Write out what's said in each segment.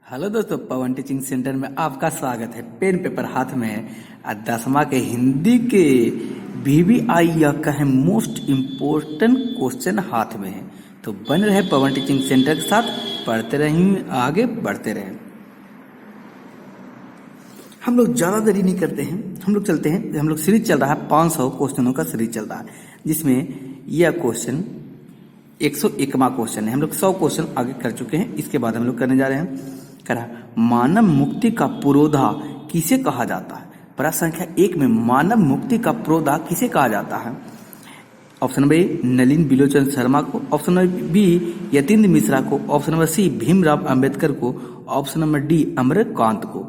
Hello दोस्तों, पवन teaching centre में आपका स्वागत है। पेन पेपर हाथ में है और 10वीं के हिंदी के VVI या कहें मोस्ट इम्पोर्टेंट क्वेश्चन हाथ में है। तो बन रहे पवन टीचिंग सेंटर के साथ, पढ़ते रहें, आगे बढ़ते रहें। हम लोग ज़्यादा देरी नहीं करते हैं, हम लोग चलते हैं। हम लोग सीरीज चल रहा है, 500 क्वेश्चनों का सीरीज चल रहा है, जिसमें यह क्वेश्चन 101वां क्वेश्चन है। हम लोग 100 क्वेश्चन आगे कर चुके हैं, इसके बाद हम लोग करने जा रहे हैं। करा मानव मुक्ति का पुरोधा किसे कहा जाता है? प्रश्न संख्या 1 में मानव मुक्ति का पुरोधा किसे कहा जाता है? Option number A Nalin Bilochan Sharma को, option number B Yatindra Mishra को, option number C Bhimrao Ambedkar को, ऑप्शन नंबर डी अमरकांत को।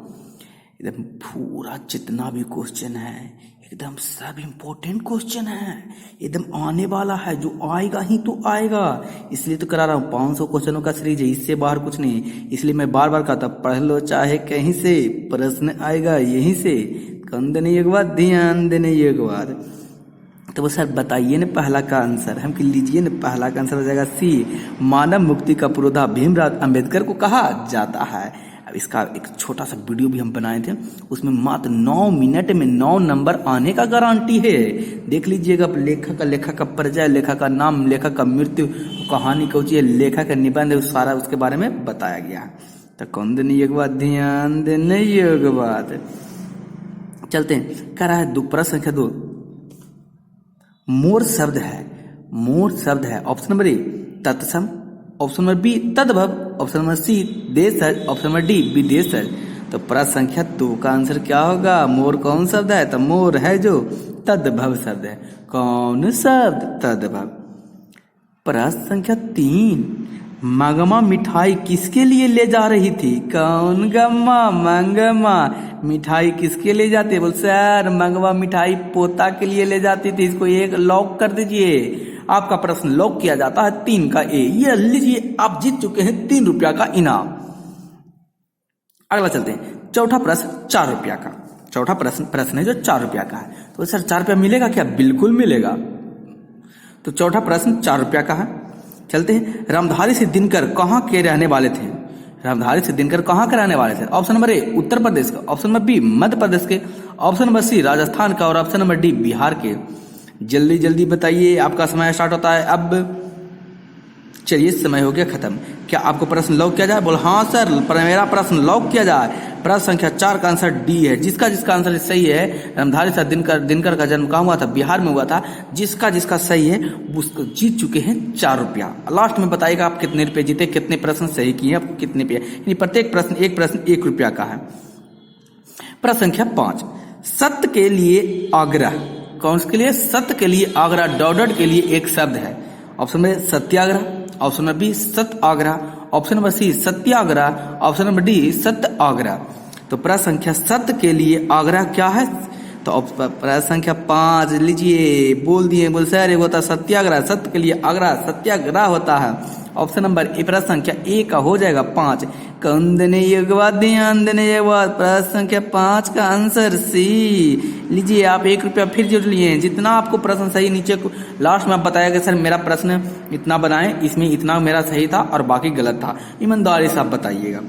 एकदम पूरा जितना भी क्वेश्चन है एकदम सब इम्पोर्टेंट क्वेश्चन है, एकदम आने वाला है, जो आएगा ही तो आएगा। इसलिए तो करा रहा हूँ, 500 क्वेश्चनों का सीरीज है, इससे बाहर कुछ नहीं। इसलिए मैं बार बार कहता, पढ़ लो चाहे कहीं से, प्रश्न आएगा यहीं से। कान देने एक बार, ध्यान देने एक बार। तो वो सर बताइए ना पहला का आंसर, हम कह लीजिए ना पहला का आंसर हो जाएगा सी, मानव मुक्ति का पुरोधा भीमराव अंबेडकर को कहा जाता है। अब इसका एक छोटा सा वीडियो भी हम बनाए थे, उसमें मात्र 9 मिनट में 9 नंबर आने का गारंटी है। देख लीजिएगा, लेखक का परिचय, लेखक का नाम, लेखक का मृत्यु, कहानी कौची है, लेखक का निबंध, सारा उसके बारे में बताया गया है। तो कौन देने एक बात, ध्यान देने एक बात। चलते हैं, कह रहा है प्रश्न संख्या 2, मोर शब्द है। ऑप्शन नंबर ए तत्सम, ऑप्शन नंबर बी तद्भव, ऑप्शन नंबर सी देशज, ऑप्शन नंबर डी विदेशज। तो प्रश्न संख्या 2 का आंसर क्या होगा? मोर कौन शब्द है? तो मोर है जो तद्भव शब्द है। कौन शब्द? तद्भव। प्रश्न संख्या 3, मंगमा मिठाई किसके लिए ले जा रही थी? कौन गम्मा? मंगमा मिठाई किसके लिए जाती है? बोल सर मंगवा मिठाई पोता के लिए ले जाती थी। इसको एक लॉक कर दीजिए। आपका प्रश्न लॉक किया जाता है 3 का ए। ये लीजिए, आप जीत चुके हैं 3 रुपया का इनाम। अगला चलते हैं, चौथा प्रश्न 4 रुपया का। चौथा प्रश्न है जो 4 रुपया का है। तो सर 4 रुपया मिलेगा क्या? बिल्कुल मिलेगा। तो चौथा प्रश्न 4 रुपया का है। चलते हैं, रामधारी सिंह दिनकर कहाँ के रहने वाले थे? रामधारी सिंह दिनकर कहाँ के रहने वाले थे? ऑप्शन नंबर ए उत्तर प्रदेश का, option number B Madhya Pradesh के, ऑप्शन नंबर सी राजस्थान का, और ऑप्शन नंबर डी बिहार के। जल्दी जल्दी बताइए, आपका समय स्टार्ट होता है अब। चलिए, समय हो गया खत्म। क्या आपको प्रश्न लॉक किया जाए? बोल हाँ सर, मेरा प्रश्न लॉक किया जाए। प्रश्न संख्या 4 का आंसर डी है। जिसका आंसर सही है, रामधारी सिंह दिनकर का जन्म कहाँ हुआ था? बिहार में हुआ था। जिसका सही है उसको जीत चुके हैं 4 रुपया। लास्ट में बताइएगा आप कितने रुपए जीते, कितने प्रश्न सही किए, आपको कितने रुपया। प्रत्येक प्रश्न 1 रुपया का है। प्रश्न संख्या 5, सत्य के लिए आग्रह। कौन के लिए? सत्य के लिए आग्रह, डॉडर के लिए एक शब्द है। ऑप्शन नंबर सत्याग्रह, ऑप्शन नंबर बी सत्य आग्रह, ऑप्शन नंबर सी सत्याग्रह, ऑप्शन नंबर डी सत्य आग्रह। तो प्रश्न संख्या सत्य के लिए आग्रह क्या है? तो प्रश्न संख्या 5 लीजिए, बोल दिए। बोल सर एक होता सत्याग्रह, सत्य के लिए आग्रह सत्याग्रह होता है। ऑप्शन नंबर ए प्रश्न संख्या ए का हो जाएगा 5। कौन देने एक बात, ध्यान देने एक बात। प्रश्न संख्या 5 का आंसर सी। लीजिए, आप 1 रुपया फिर जोड़ लिए। जितना आपको प्रश्न सही नीचे को लास्ट में आप बताया कि सर मेरा प्रश्न इतना बनाए, इसमें इतना मेरा सही था और बाकी गलत था, ईमानदारी से आप बताइएगा।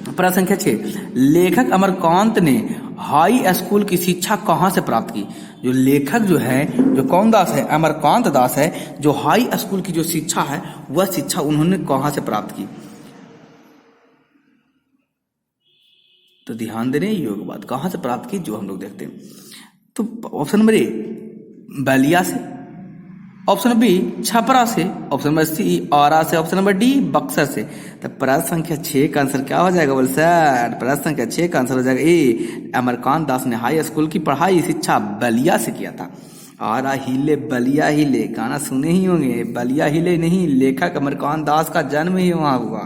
प्रश्न संख्या 6, लेखक अमरकांत ने हाई स्कूल की शिक्षा कहाँ से प्राप्त की? जो लेखक जो है, जो कौन दास है? अमरकांत दास है। जो हाई स्कूल की जो शिक्षा है, वह शिक्षा उन्होंने कहाँ से प्राप्त की? तो ध्यान देने योग्य बात, कहाँ से प्राप्त की जो हम लोग देखते हैं। तो ऑप्शन नंबर ए बलिया से, ऑप्शन नंबर बी छपरा से, ऑप्शन नंबर सी आरा से, ऑप्शन नंबर डी बक्सर से। तो प्रश्न संख्या 6 का आंसर क्या हो जाएगा? बोल सर प्रश्न संख्या 6 का आंसर हो जाएगा ए, अमरकांत दास ने हाई स्कूल की पढ़ाई शिक्षा बलिया से किया था। आरा हिले बलिया हिले, गाना सुने ही होंगे। बलिया हिले नहीं, लेखक अमरकांत दास का जन्म ही वहां हुआ।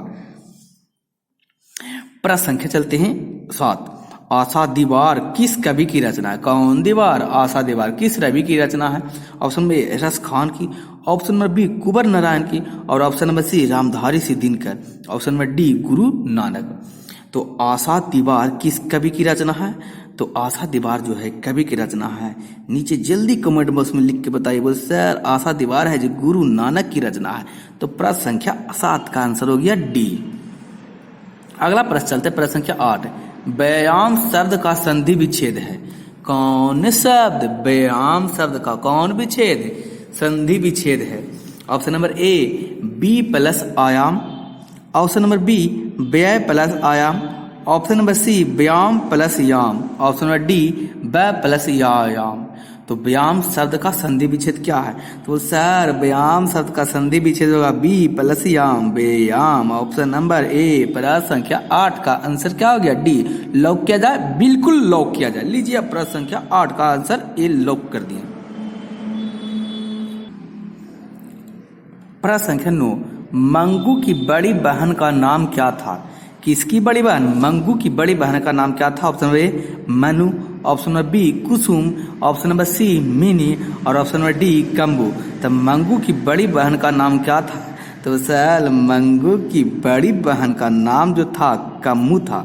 प्रश्न संख्या चलते हैं 7, आशा दीवार किस कवि की रचना है? कौन दीवार? आशा दीवार किस रवि की रचना है? ऑप्शन नंबर ए रस खान की, option number B Kunwar Narayan की, और option number C Ramdhari Singh Dinkar, option number D Guru Nanak. तो आशा दीवार किस कवि की रचना है? तो आशा दीवार जो है कवि की रचना है। नीचे जल्दी कमेंट बॉक्स में लिख के बताइए। बोल सर आशा दीवार है जो गुरु नानक की रचना है। तो प्रश्न संख्या 7 का आंसर हो गया डी। अगला प्रश्न चलते हैं, प्रश्न संख्या 8। व्यायाम शब्द का संधि विच्छेद है। कौन शब्द व्यायाम शब्द का कौन विच्छेद संधि विच्छेद है? ऑप्शन नंबर ए बी प्लस आयाम, ऑप्शन नंबर बी व्यय प्लस आयाम, ऑप्शन नंबर सी व्यायाम प्लस याम, ऑप्शन नंबर डी व्यय प्लस यायाम। तो व्यायाम शब्द का संधि विच्छेद क्या है? तो सर व्यायाम शब्द का संधि विच्छेद होगा बी प्लस याम, व्यायाम। ऑप्शन नंबर ए प्रश्न संख्या 8 का आंसर क्या हो गया? डी। लॉक किया जाए? बिल्कुल लॉक किया जाए। लीजिए अब प्रश्न संख्या 8 का आंसर ए लॉक कर दिए। प्रश्न संख्या 9। मंगू की बड़ी बहन का नाम क्या था? किसकी बड़ी बहन? मंगू की बड़ी बहन का नाम क्या था? Option number A Manu, option number B Kusum, option number C Mini और ऑप्शन नंबर डी कम्बू। तो मंगू की बड़ी बहन का नाम क्या था? तो सर मंगू की बड़ी बहन का नाम जो था कम्मू था।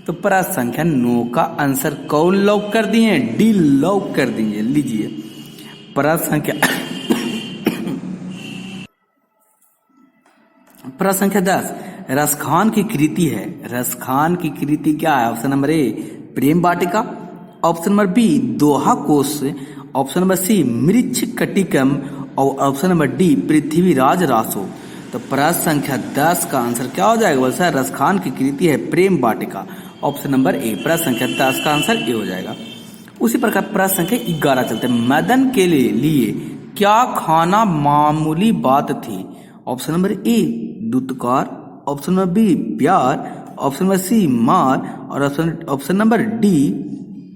तो प्रश्न संख्या 9 का आंसर कौन लॉक कर दिए? डी लॉक कर दिए। लीजिए प्रश्न संख्या 10। रसखान की कृति है। रसखान की कृति क्या है? Option number A Prem Vatika, option number B Doha Kosh, option number C Mrichchhakatikam और option number D Prithviraj Raso. तो प्रश्न संख्या 10 का आंसर क्या हो जाएगा? बोल सर रसखान की कृति है प्रेम वाटिका, ऑप्शन नंबर ए। प्रश्न संख्या 10 का आंसर ए हो जाएगा। उसी प्रकार प्रश्न संख्या 11 चलते हैं। मदन के लिए क्या खाना मामूली बात थी? ऑप्शन नंबर ए दुत्कार, ऑप्शन नंबर बी प्यार, ऑप्शन नंबर सी मार और ऑप्शन नंबर डी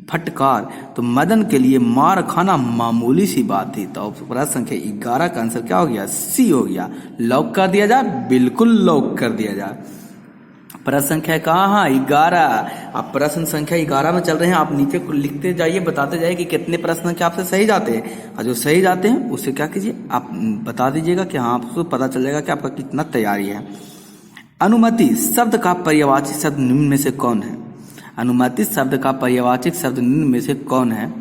फटकार। तो मदन के लिए मार खाना मामूली सी बात थी। तो प्रश्न संख्या 11 का आंसर क्या हो गया? सी हो गया। लॉक कर दिया जाए? बिल्कुल लॉक कर दिया जाए। प्रश्न संख्या कहाँ? 11। आप प्रश्न संख्या 11 में चल रहे हैं। आप नीचे लिखते जाइए, बताते जाइए कि कितने प्रश्न के आपसे सही जाते हैं, और जो सही जाते हैं उससे क्या कीजिए आप बता दीजिएगा कि हाँ आपको पता चल जाएगा कि आपका कितना तैयारी है। अनुमति शब्द का पर्यायवाची शब्द निम्न में से कौन है? अनुमति शब्द का पर्यायवाची शब्द निम्न में से कौन है?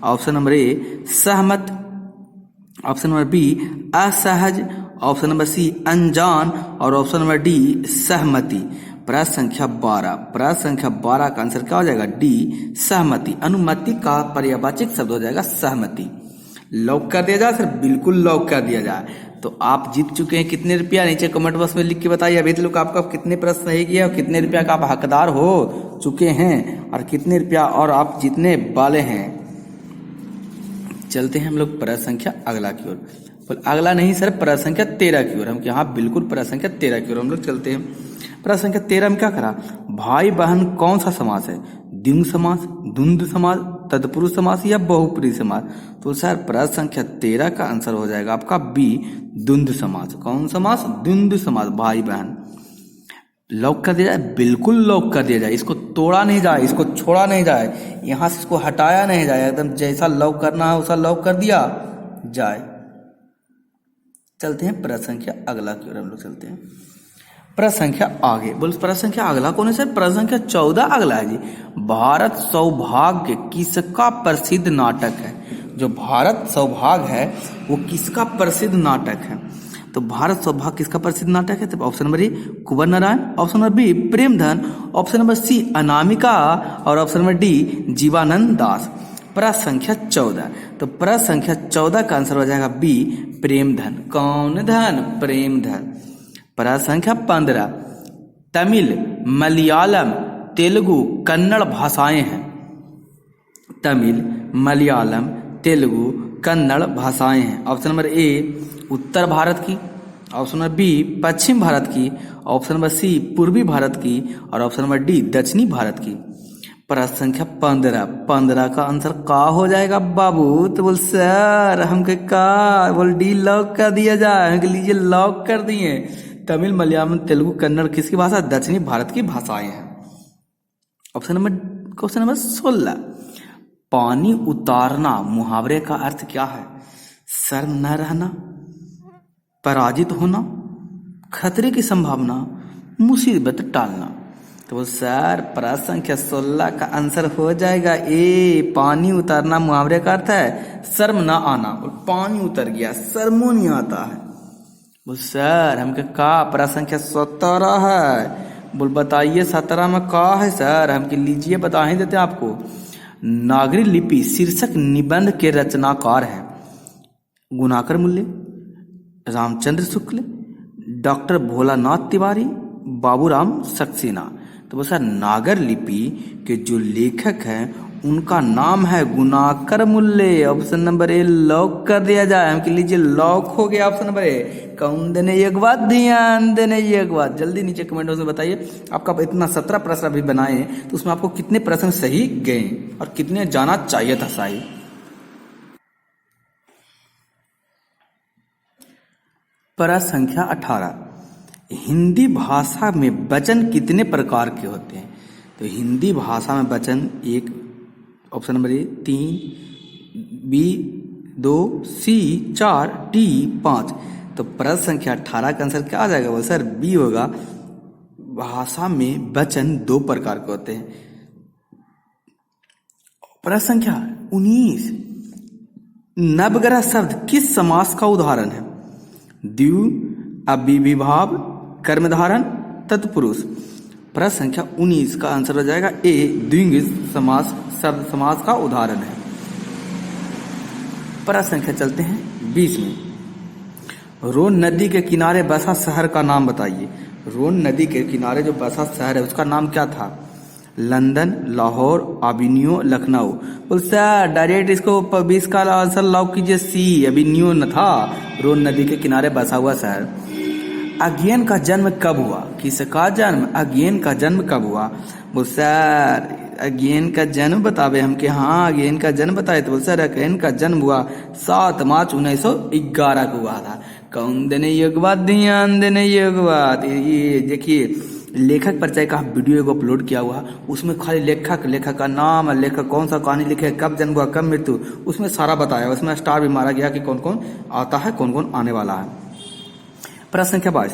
ऑप्शन नंबर ए सहमत, ऑप्शन नंबर बी असहज, ऑप्शन नंबर सी अनजान और ऑप्शन नंबर डी सहमति। प्रश्न संख्या 12। प्रश्न संख्या 12 का आंसर क्या हो जाएगा? डी सहमति। अनुमति का पर्यायवाची शब्द हो जाएगा सहमति। लॉक कर दिया जाए सर? बिल्कुल लॉक कर दिया जाए। तो आप जीत चुके हैं कितने रुपया? नीचे कमेंट बॉक्स में लिख के बताइए। अभी तक आपका कितने प्रश्न सही किया और कितने रुपया का आप हकदार हो चुके हैं और कितने रुपया और आप जीतने वाले हैं। चलते हैं हम लोग प्रश्न संख्या अगला की ओर। अगला नहीं सर, प्रश्न संख्या 13 की ओर। हम यहाँ बिल्कुल प्रश्न संख्या 13 की ओर हम लोग चलते हैं। प्रश्न संख्या 13 में क्या करा? भाई बहन कौन सा समास है? द्विंग समास, द्वंद्व समास, तत्पुरुष समास या बहुपुरुष समास? तो सर प्रश्न संख्या 13 का आंसर हो जाएगा आपका बी द्वंद्व समास। कौन समास? द्वंद्व समास। भाई बहन लॉक कर दिया जाए? बिल्कुल लॉक कर दिया जाए। इसको तोड़ा नहीं जाए, इसको छोड़ा नहीं जाए, यहाँ से इसको हटाया नहीं जाए। एकदम जैसा लॉक करना है वैसा लॉक कर दिया जाए। चलते हैं प्रश्न संख्या अगला की ओर हम लोग चलते हैं। प्रश्न संख्या आगे बोल। प्रश्न संख्या अगला कौन है सर? प्रश्न संख्या 14 अगला है जी। भारत सौभाग्य किसका प्रसिद्ध नाटक है? जो भारत सौभाग्य है वो किसका प्रसिद्ध नाटक है? तो भारत सौभाग्य किसका प्रसिद्ध नाटक है? तो option number A Kunwar Narayan, option number B Premghan, option number C Anamika और option number D Jibanananda Das. प्रश्न संख्या 14। तो प्रश्न संख्या 14 का आंसर हो जाएगा बी प्रेमधन। कौन धन? प्रेमधन। प्रश्न संख्या 15। तमिल, मलयालम, तेलुगु, कन्नड़ भाषाएं हैं। तमिल, मलयालम, तेलुगु, कन्नड़ भाषाएं हैं। ऑप्शन नंबर ए उत्तर भारत की, ऑप्शन नंबर बी पश्चिम भारत की, ऑप्शन नंबर सी पूर्वी भारत की और ऑप्शन नंबर डी दक्षिणी भारत की। प्रश्न संख्या 15। 15 का आंसर का हो जाएगा बाबू? तो बोल सर हमके का बोल डी लॉक कर दिया जाए। लीजिए लॉक कर दिए। तमिल, मलयालम, तेलुगु, कन्नड़ किसकी भाषा? दक्षिणी भारत की भाषाएं हैं। Option number question number 16। पानी उतारना मुहावरे का अर्थ क्या है? सर न रहना, पराजित होना, खतरे की संभावना, मुसीबत टालना। तो सर प्रश्न संख्या 16 का आंसर हो जाएगा ए पानी उतारना मुहावरे का अर्थ है शर्म ना आना। और पानी उतर गया, शर्मो नहीं आता है। वो सर हमके का प्रश्न संख्या 17 है। बोल बताइए 17 में का है सर, हम लीजिए बता ही देते हैं आपको। नागरी लिपि शीर्षक निबंध के रचनाकार हैं गुणाकर मूल्य, रामचंद्र शुक्ल, डॉक्टर भोलानाथ तिवारी, बाबूराम सक्सेना। तो वो सर नागर लिपि के जो लेखक हैं उनका नाम है गुणाकर मूल्य। ऑप्शन नंबर ए लॉक कर दिया जाए, हम लीजिए लॉक हो गया ऑप्शन नंबर ए। कौन देने एक बात, ध्यान देने एक बात, जल्दी नीचे कमेंट में बताइए। आपका इतना 17 प्रश्न अभी बनाए तो उसमें आपको कितने प्रश्न सही गए और कितने जाना चाहिए था सही। प्रश्न संख्या 18, हिंदी भाषा में वचन कितने प्रकार के होते हैं? तो हिंदी भाषा में वचन एक, option number A 3, B 2, C 4, D 5। तो प्रश्न संख्या 18 का आंसर क्या आ जाएगा? वो सर बी होगा। भाषा में वचन 2 प्रकार के होते हैं। प्रश्न संख्या 19, नवग्रह शब्द किस समास का उदाहरण है? द्विगु, अव्ययीभाव, कर्मधारय, तत्पुरुष। प्रश्न संख्या 19 का आंसर हो जाएगा ए, द्विगु समास शब्द समास का उदाहरण है। प्रश्न संख्या चलते हैं 20 में, रोन नदी के किनारे बसा शहर का नाम बताइए। रोन नदी के किनारे जो बसा शहर है उसका नाम क्या था? लंदन, लाहौर, अबिनियो, लखनऊ। बोल सर डायरेक्ट इसको 20 का आंसर लॉक कीजिए सी, अबिनियो न था, रोन नदी के किनारे बसा हुआ शहर। अज्ञेन का जन्म कब हुआ? किसका जन्म? अज्ञेन का जन्म कब हुआ? बोल सर अज्ञेन का जन्म बतावे हम कि हाँ अज्ञेन का जन्म बताए। तो बोल सर अज्ञेन का जन्म हुआ 7 मार्च 1911 को हुआ था। कौन देने योग्य बात, ध्यान देने योग्य बात। ये देखिए लेखक परिचय का वीडियो एगो अपलोड किया हुआ, उसमें खाली लेखक का नाम, लेखक कौन सा कहानी लिखे, कब जन्म हुआ, कब मृत्यु, उसमें सारा बताया। उसमें स्टार भी मारा गया कि कौन कौन आता है, कौन कौन आने वाला है। प्रश्न संख्या 22,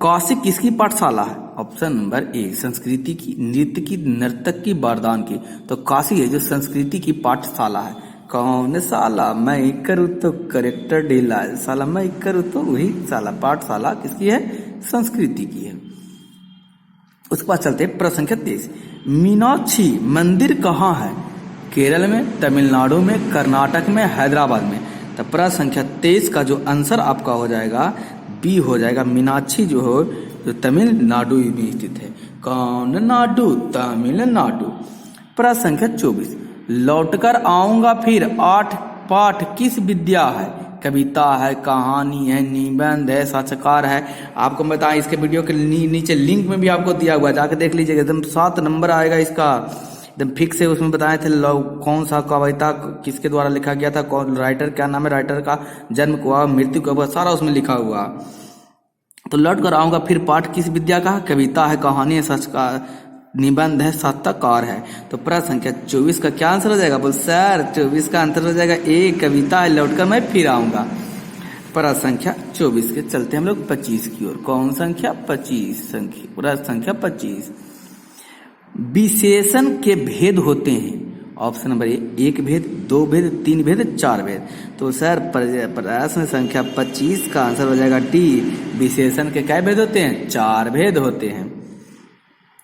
काशी किसकी पाठशाला है? ऑप्शन नंबर ए संस्कृति की, नृत्य की, नर्तक की, वरदान की। तो काशी है जो संस्कृति की पाठशाला है। कौन साला मैं करूँ तो करेक्टर ढीला, साला मैं करूँ तो वही साला। पाठशाला किसकी है? संस्कृति की है। उसके बाद चलते प्रश्न संख्या 23, मीनाक्षी मंदिर कहाँ है? केरल में, तमिलनाडु में, कर्नाटक में, हैदराबाद में। तो प्रश्न संख्या 23 का जो आंसर आपका हो जाएगा बी हो जाएगा। मीनाक्षी जो हो जो तमिलनाडु में स्थित है। कौन नाडु? तमिलनाडु। प्रश्न संख्या 24, लौटकर आऊंगा फिर 8 पाठ किस विद्या है? कविता है, कहानी है, निबंध है, साक्षात्कार है। आपको बताएं इसके वीडियो के नीचे लिंक में भी आपको दिया हुआ है, जाकर देख लीजिएगा। एकदम 7 नंबर आएगा इसका, एकदम फिक्स है। उसमें बताए थे कौन सा कविता किसके द्वारा लिखा गया था, कौन राइटर, क्या नाम है राइटर का, जन्म हुआ, मृत्यु कब हुआ, सारा उसमें लिखा हुआ। तो लौट कर आऊंगा फिर पाठ किस विद्या का? कविता है, कहानी है, साक्षात्कार, निबंध है, साक्षात्कार है। तो प्रश्न संख्या 24 का क्या आंसर हो जाएगा? बोल सर 24 का आंसर हो जाएगा ए, कविता है, लौटकर मैं फिर आऊंगा। प्रश्न संख्या 24 के चलते हम लोग 25 की ओर। कौन संख्या? 25 संख्या। प्रश्न संख्या 25, विशेषण के भेद होते हैं। ऑप्शन नंबर ए 1 भेद, 2 भेद, 3 भेद, 4 भेद। तो सर प्रश्न संख्या 25 का आंसर हो जाएगा डी, विशेषण के क्या भेद होते हैं? 4 भेद होते हैं।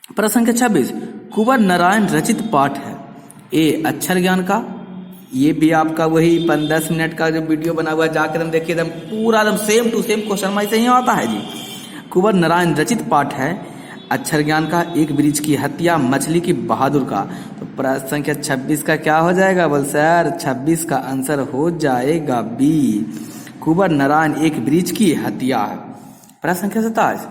प्रश्न संख्या 26, कुंवर नारायण रचित पाठ है। ए अक्षर ज्ञान का, ये भी आपका वही 10 मिनट का जो वीडियो बना हुआ है, जाकर हम देखिए एकदम पूरा एकदम same to same question wise ही आता है जी। कुंवर नारायण रचित पाठ है अक्षर ज्ञान का, एक वृक्ष की हत्या, मछली की बहादुर का। तो प्रश्न संख्या 26 का क्या हो जाएगा? बोल सर 26 का आंसर हो जाएगा बी, कुंवर नारायण एक वृक्ष की हत्या। प्रश्न संख्या 27,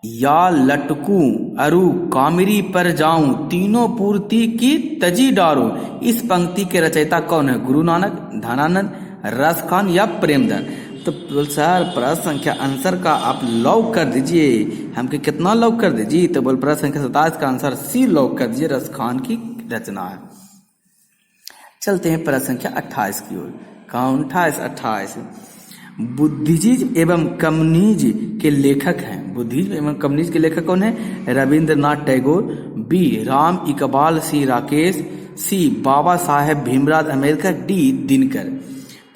या लटकू अरु कामिरी पर जाऊं, तीनों पूर्ति की तजी डारो। इस पंक्ति के रचयिता कौन है? गुरु नानक, धनानंद, रस खान या प्रेमधन। तो सर प्रश्न संख्या आंसर का आप लॉक कर दीजिए। हमके कितना लॉक कर दीजिए? तो बोल प्रश्न संख्या 27 का आंसर सी लॉक कर दीजिए, रस खान की रचना है। चलते हैं प्रश्न संख्या 28 की ओर। कौन? 28 बुद्धिजीव एवं कम्युनिज्म के लेखक हैं। बुद्धिजीव एवं कम्युनिज्म के लेखक कौन है? रविंद्रनाथ टैगोर, बी राम इकबाल, सी राकेश, सी बाबा साहेब भीमराव अम्बेडकर, डी दिनकर।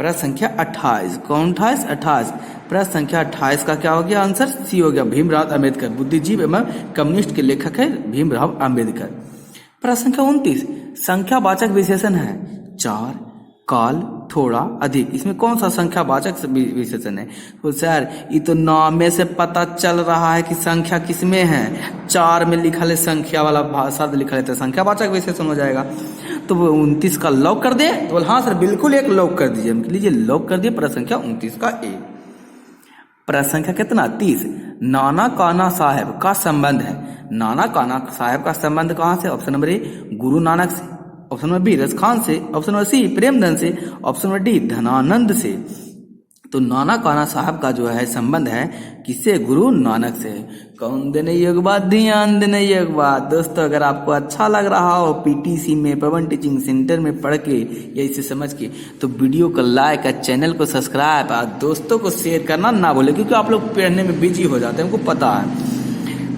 प्रश्न संख्या 28, कौन 28? 28। प्रश्न संख्या 28 का क्या हो गया आंसर? सी हो गया, भीमराव अम्बेडकर, बुद्धिजीवी एवं कम्युनिस्ट के लेखक है भीमराव अम्बेडकर। प्रश्न संख्या 29, संख्यावाचक विशेषण है 4, काल, थोड़ा, अधिक, इसमें कौन सा संख्यावाचक विशेषण है? तो सर ये तो नाम में से पता चल रहा है कि संख्या किसमें है, 4 में लिखा है, संख्या वाला शब्द लिखा है तो संख्यावाचक विशेषण हो जाएगा। तो वो 29 का लॉक कर दे? तो बोल हाँ सर बिल्कुल एक लॉक कर दीजिए। लीजिए लॉक कर दिए प्रश्न संख्या 29 का ए। प्रश्न संख्या कितना? 30, नाना काना साहब का संबंध है। नाना काना साहब का संबंध कहाँ से? ऑप्शन नंबर ए गुरु नानक से, ऑप्शन नंबर बी रसखान से, ऑप्शन नंबर सी प्रेमधन से, ऑप्शन नंबर डी धनानंद से। तो नाना काना साहब का जो है संबंध है किससे? गुरु नानक से। कौन देने योग बात, ध्यान देने योग बात। दोस्तों अगर आपको अच्छा लग रहा हो पीटीसी में, पवन टीचिंग सेंटर में पढ़ के या इसे समझ के, तो वीडियो को लाइक और चैनल को सब्सक्राइब और दोस्तों को शेयर करना ना भूले, क्योंकि आप लोग पढ़ने में बिजी हो जाते हैं, हमको पता है।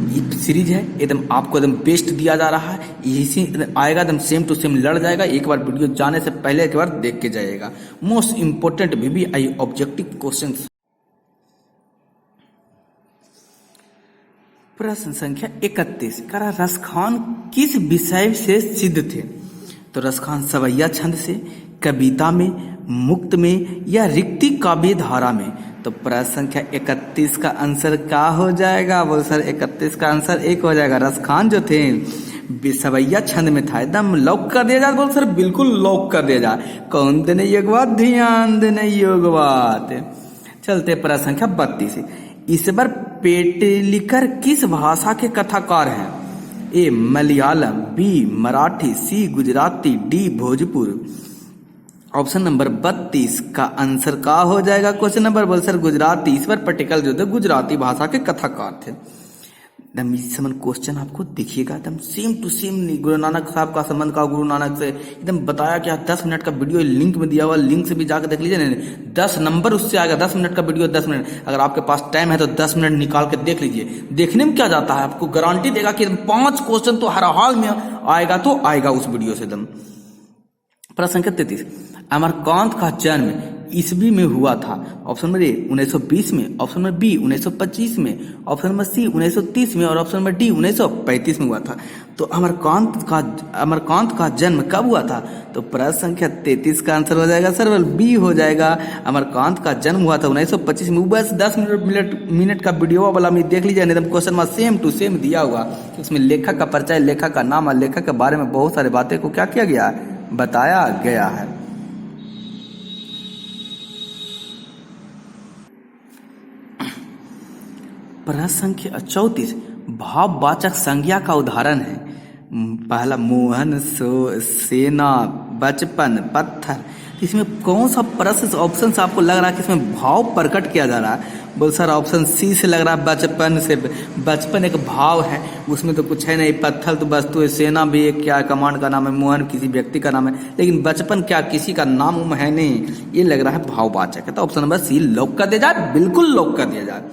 ये सीरीज है एकदम आपको एकदम बेस्ट दिया जा रहा है, इसी आएगा एकदम सेम टू सेम लड़ जाएगा। एक बार वीडियो जाने से पहले एक बार देख के जाइएगा। Most important VBI objective questions. प्रश्न संख्या 31, करा रसखान किस विषय से सिद्ध थे? तो रसखान सवैया छंद से, कविता में, मुक्त में या रिक्ति काव्य धारा में। तो प्रश्न संख्या 31 का आंसर क्या हो जाएगा? बोल सर 31 का आंसर एक हो जाएगा। रसखान जो थे सवैया छंद में था, एकदम लॉक कर दिया जाए। बोल सर बिल्कुल लॉक कर दिया जाए। कौन देने योग बात, ध्यान देने योग बात। चलते प्रश्न संख्या 32, ईश्वर पेटलिकर किस भाषा के कथाकार हैं? A Malayalam, B Marathi, C Gujarati, D Bhojpur. Option number 32 का आंसर का हो जाएगा? क्वेश्चन नंबर बोल सर गुजराती। ईश्वर पटेल जो थे गुजराती भाषा के कथाकार थे। एकदम समन क्वेश्चन आपको देखिएगा एकदम same to same. Guru Nanak साहब का संबंध का गुरु नानक से एकदम बताया क्या। 10 मिनट का वीडियो लिंक में दिया हुआ, लिंक से भी जाकर देख लीजिए ना। 10 नंबर उससे आएगा, 10 मिनट का वीडियो 10 मिनट। अगर आपके पास टाइम है तो 10 मिनट निकाल के देख लीजिए। देखने में क्या जाता है, आपको गारंटी देगा कि 5 क्वेश्चन तो हर हाल में आएगा, तो आएगा उस वीडियो से एकदम। प्रश्न संख्या 33, अमरकांत का जन्म ईस्वी में हुआ था। ऑप्शन नंबर ए 1920 में, ऑप्शन नंबर बी 1925 में, ऑप्शन नंबर सी 1930 में और ऑप्शन नंबर डी 1935 में हुआ था। तो अमरकांत का जन्म कब हुआ था? तो प्रश्न संख्या 33 का आंसर हो जाएगा सर बी हो जाएगा। अमरकांत का जन्म हुआ था 1925 में। बस 10 मिनट का वीडियो वाला में देख लीजिए, एकदम क्वेश्चन में सेम टू सेम दिया हुआ। उसमें लेखक का परिचय, लेखक का नाम और लेखक के बारे में बहुत सारी बातें को क्या किया गया है, बताया गया है। प्रश्न संख्या 34, भाववाचक संज्ञा का उदाहरण है। पहला मोहन, सेना, बचपन, पत्थर। इसमें कौन सा प्रश्न ऑप्शन से आपको लग रहा है कि इसमें भाव प्रकट किया जा रहा है? बोल सर ऑप्शन सी से लग रहा है, बचपन से। बचपन एक भाव है, उसमें तो कुछ है नहीं। पत्थर तो वस्तु है, सेना भी एक क्या कमांड का नाम है, मोहन किसी व्यक्ति का नाम है, लेकिन बचपन क्या किसी का नाम है नहीं। ये लग रहा है भाववाचक है। तो ऑप्शन नंबर सी लॉक कर दिया जाए, बिल्कुल लॉक कर दिया जाए।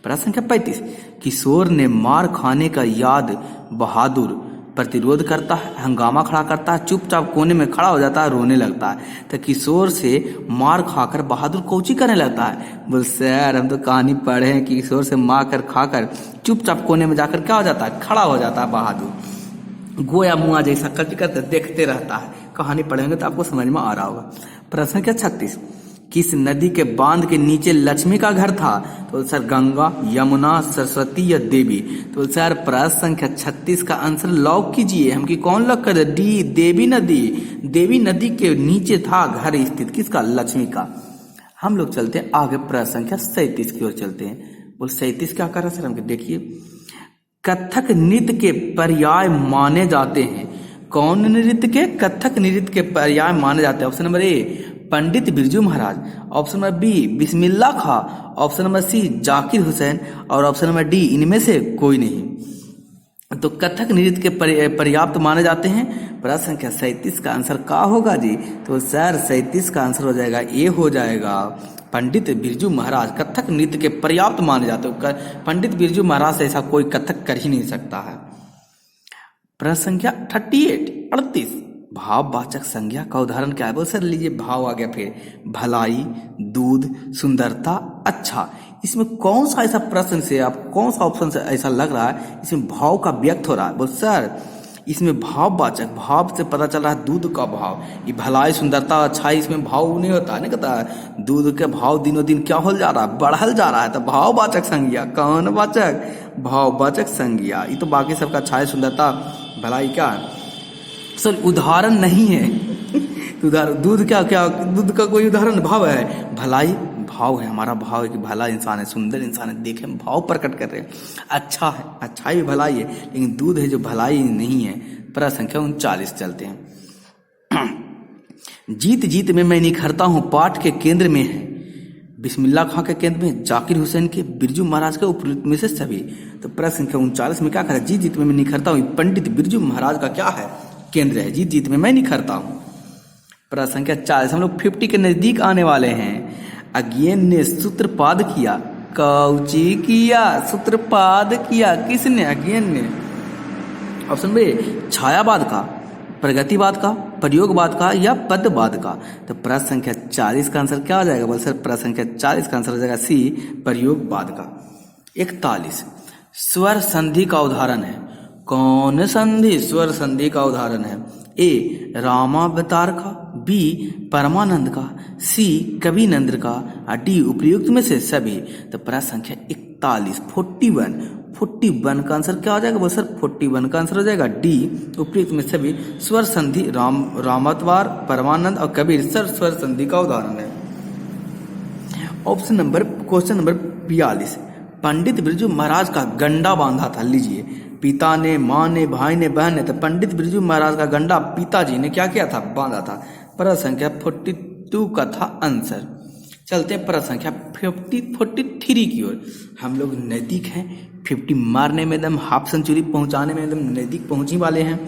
प्रश्न संख्या 35, किशोर ने मार खाने का याद बहादुर प्रतिरोध करता है, हंगामा खड़ा करता है, चुपचाप कोने में खड़ा हो जाता है, रोने लगता है। तो किशोर से मार खाकर बहादुर कोची करने लगता है? बोल सर हम तो कहानी पढ़े हैं कि किशोर से मार खाकर चुपचाप कोने में जाकर क्या हो जाता है, खड़ा हो जाता है बहादुर। गोया मुआ जैसा करते करते देखते रहता है। कहानी पढ़ेंगे तो आपको समझ में आ रहा होगा। प्रश्न संख्या 36, किस नदी के बांध के नीचे लक्ष्मी का घर था? तो सर गंगा, यमुना, सरस्वती या देवी। तो सर प्रश्न संख्या 36 का आंसर लॉक कीजिए। हम कि कौन लॉक कर दे? डी देवी नदी। देवी नदी के नीचे था घर स्थित, किसका? लक्ष्मी का। हम लोग चलते हैं आगे प्रश्न संख्या 37 की ओर चलते हैं। बोल 37 क्या कर रहा है सर? हम देखिए, कथक नृत्य के पर्याय माने जाते हैं। कौन नृत्य के? कथक नृत्य के पर्याय माने जाते हैं। Option number A Pandit Birju Maharaj, option number B Bismillah Khan, option number C Zakir Hussain और ऑप्शन नंबर डी इनमें से कोई नहीं। तो कथक नृत्य के पर्याप्त माने जाते हैं। प्रश्न संख्या 37 का आंसर क्या होगा जी? तो सर 37 का आंसर हो जाएगा ए हो जाएगा, पंडित बिरजू महाराज कथक नृत्य के पर्याप्त माने जाते हैं। पंडित बिरजू महाराज से ऐसा कोई कथक कर ही नहीं सकता है। प्रश्न संख्या 38 भाववाचक संज्ञा का उदाहरण क्या है? बोल सर लीजिए भाव आ गया, फिर भलाई, दूध, सुंदरता, अच्छा। इसमें कौन सा ऐसा प्रश्न से आप कौन सा ऑप्शन से ऐसा लग रहा है इसमें भाव का व्यक्त हो रहा है? बोल सर इसमें भाववाचक, भाव से पता चल रहा है दूध का भाव। ये भलाई, सुंदरता, अच्छाई इसमें भाव नहीं होता है, नहीं कहता है दूध के भाव दिनों दिन क्या हो जा रहा है, बढ़ल जा रहा है। तो भाववाचक संज्ञा, कौन वाचक? भाववाचक संज्ञा। ये तो बाकी सबका अच्छाई, सुंदरता, भलाई क्या है सर उदाहरण नहीं है। उदाहरण दूध क्या क्या दूध का कोई उदाहरण? भाव है। भलाई भाव है, हमारा भाव है कि भला इंसान है, सुंदर इंसान है, देखे में भाव प्रकट कर रहे हैं। अच्छा है, अच्छाई भी भलाई है, लेकिन दूध है जो भलाई नहीं है। प्रश्न संख्या 39 चलते हैं। जीत जीत में मैं निखरता हूँ पाठ के केंद्र में है बिस्मिल्लाह खां के केंद्र में, जाकिर हुसैन के, बिरजू महाराज के, उपयुक्त में से सभी। तो प्रश्न संख्या 39 में क्या कहा? जीत जीत में मैं निखरता हूँ पंडित बिरजू महाराज का क्या है? केंद्र है। जीत जीत में मैं निखरता हूँ। प्रश्न संख्या 40 हम लोग 50 के नजदीक आने वाले हैं। अज्ञेन ने सूत्रपात किया, कौची किया? सूत्रपात किया किसने? अज्ञेन ने। ऑप्शन बी छायावाद का, प्रगतिवाद का, प्रयोगवाद का या पदवाद का। तो प्रश्न संख्या 40 का आंसर क्या हो जाएगा? बोल सर प्रश्न संख्या 40 का आंसर हो जाएगा सी, प्रयोगवाद का। 41 स्वर संधि का उदाहरण है। कौन संधि स्वर संधि का उदाहरण है? ए रामावतार का, बी परमानंद का, सी कविनंद का, और डी उपयुक्त में से सभी। तो प्रश्न संख्या 41 41 का आंसर क्या हो जाएगा? बोल सर 41 का आंसर हो जाएगा डी, उपयुक्त में सभी। स्वर संधि रामावतार, परमानंद और कबीर सर स्वर संधि का उदाहरण है। क्वेश्चन नंबर 42 पंडित बिरजू महाराज का गंडा बांधा था। लीजिए पिता ने, माँ ने, भाई ने, बहन ने। तो पंडित बिरजू महाराज का गंडा पिताजी ने क्या किया था? बांधा था। प्रश्न संख्या 42 का था आंसर। चलते हैं प्रश्न संख्या 43 की ओर। हम लोग नजदीक हैं, 50 मारने में एकदम हाफ सेंचुरी पहुंचाने में एकदम नजदीक पहुंची वाले हैं।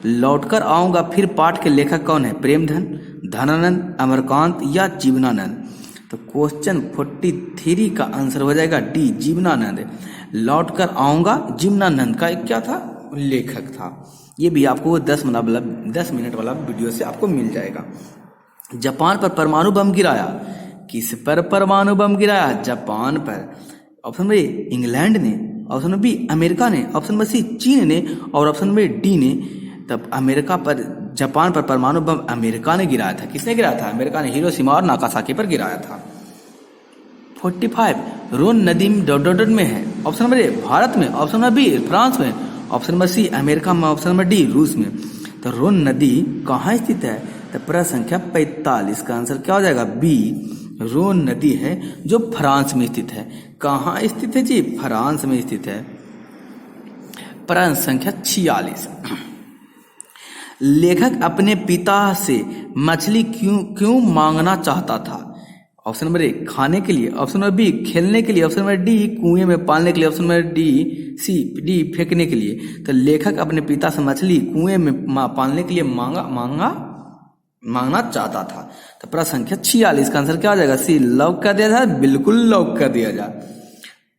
लौटकर आऊंगा फिर पाठ के लेखक कौन है? प्रेमधन, धनानंद, अमरकांत या जीवनानंद। तो क्वेश्चन 43 का आंसर हो जाएगा डी, जीवनानंद। लौटकर आऊंगा जीवनानंद का एक क्या था? लेखक था। ये भी आपको 10 मिनट वाला वीडियो से आपको मिल जाएगा। जापान पर परमाणु बम गिराया। किस पर परमाणु बम गिराया? जापान पर। ऑप्शन बी इंग्लैंड ने, ऑप्शन बी अमेरिका ने, ऑप्शन सी चीन ने और ऑप्शन बी डी ने। तब अमेरिका पर, जापान पर परमाणु बम अमेरिका ने गिराया था। किसने गिराया था? अमेरिका ने हिरोशिमा और नागासाकी पर गिराया था। 45 रोन नदी में है। ऑप्शन नंबर ए भारत में, ऑप्शन नंबर बी फ्रांस में, ऑप्शन नंबर सी अमेरिका में, ऑप्शन नंबर डी रूस में। तो रोन नदी कहाँ स्थित है? तो प्रश्न संख्या 45 का आंसर क्या हो जाएगा? बी, रोन नदी है जो फ्रांस में स्थित है। कहाँ स्थित है जी? फ्रांस में स्थित है। प्रश्न संख्या 46 लेखक अपने पिता से मछली क्यों मांगना चाहता था? ऑप्शन नंबर ए खाने के लिए, ऑप्शन नंबर बी खेलने के लिए, ऑप्शन नंबर डी कुएं में पालने के लिए, ऑप्शन नंबर डी फेंकने के लिए। तो लेखक अपने पिता से मछली कुएं में पालने के लिए मांगना चाहता था। तो प्रश्न संख्या 46 का आंसर क्या हो जाएगा? सी, लॉक कर दिया जाए। बिल्कुल लॉक कर दिया जाए।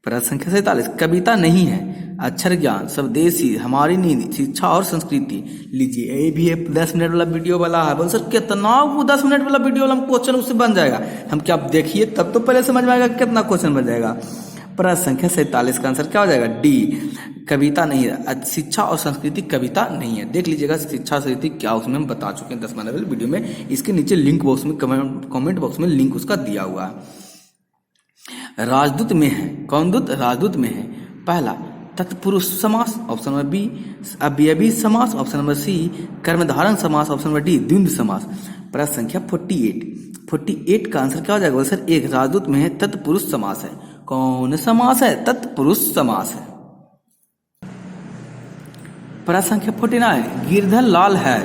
प्रश्न संख्या 47 कविता नहीं है, अक्षर ज्ञान, स्वदेशी, हमारी नींद, शिक्षा और संस्कृति। लीजिए ये भी 10 मिनट वाला वीडियो वाला है। बोल सर कितना 10 मिनट वाला वीडियो वाला क्वेश्चन उससे बन जाएगा? हम क्या देखिए तब तो पहले समझ में आएगा कितना क्वेश्चन बन जाएगा। प्रश्न संख्या 47 का आंसर क्या हो जाएगा? डी, कविता नहीं है। शिक्षा और संस्कृति कविता नहीं है। देख लीजिएगा शिक्षा संस्कृति क्या उसमें हम बता चुके हैं 10 मिनट वाले वीडियो में। इसके नीचे लिंक बॉक्स में कमेंट बॉक्स में लिंक उसका दिया हुआ है। राजदूत में है, कौन दूत? राजदूत में है। पहला तत्पुरुष समास, ऑप्शन नंबर बी अव्ययी समास, ऑप्शन नंबर सी कर्मधारय समास, ऑप्शन नंबर डी द्वंद्व समास। प्रश्न संख्या 48 का आंसर क्या हो जाएगा? सर एक राजदूत में है तत्पुरुष समास है। कौन समास है? तत्पुरुष समास है। प्रश्न संख्या 49 गिरधर लाल है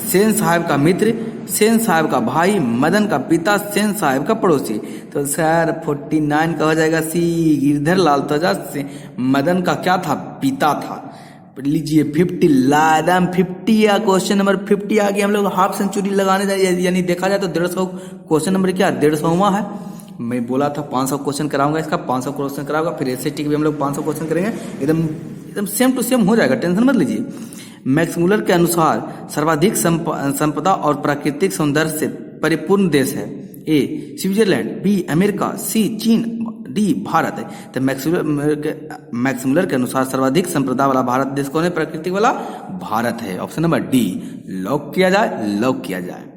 सेन साहब का मित्र, सेन साहब का भाई, मदन का पिता, सेन साहब का पड़ोसी। तो सर 49 का हो जाएगा सी, गिरधर लाल तो मदन का क्या था? पिता था। लीजिए 50 या क्वेश्चन नंबर 50 आ गया। हम लोग हाफ सेंचुरी लगाने जाए, यानी देखा जाए तो 150 क्वेश्चन नंबर क्या 150वां है। मैं बोला था 500 क्वेश्चन कराऊंगा, इसका 500 क्वेश्चन कराऊंगा। फिर एसएसटी के भी हम लोग 500 क्वेश्चन करेंगे। एकदम सेम टू सेम हो जाएगा, टेंशन मत लीजिए। मैक्समुलर के अनुसार सर्वाधिक संपदा और प्राकृतिक सौंदर्य से परिपूर्ण देश है? ए स्विट्जरलैंड, बी अमेरिका, सी चीन, डी भारत है। तो मैक्समुलर के अनुसार सर्वाधिक संपदा वाला भारत देश कौन है? प्राकृतिक वाला भारत है। ऑप्शन नंबर डी लॉक किया जाए, लॉक किया जाए।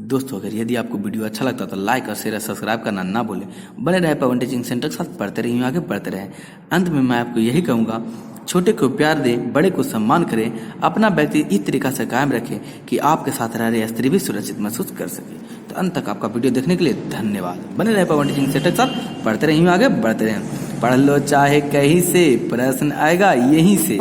दोस्तों अगर यदि आपको वीडियो अच्छा लगता तो लाइक और शेयर और सब्सक्राइब करना ना भूलें। बने रहे पवन टीचिंग सेंटर के साथ, पढ़ते रहिए, आगे बढ़ते रहें। अंत में मैं आपको यही कहूँगा, छोटे को प्यार दें, बड़े को सम्मान करें, अपना व्यक्ति इस तरीका से कायम रखें कि आपके साथ रह रहे स्त्री भी सुरक्षित महसूस कर सके। तो अंत तक आपका वीडियो देखने के लिए धन्यवाद। बने रहे पवन टीचिंग सेंटर के साथ, पढ़ते रहिए, आगे बढ़ते रहें। पढ़ लो चाहे कहीं से, प्रश्न आएगा यहीं से।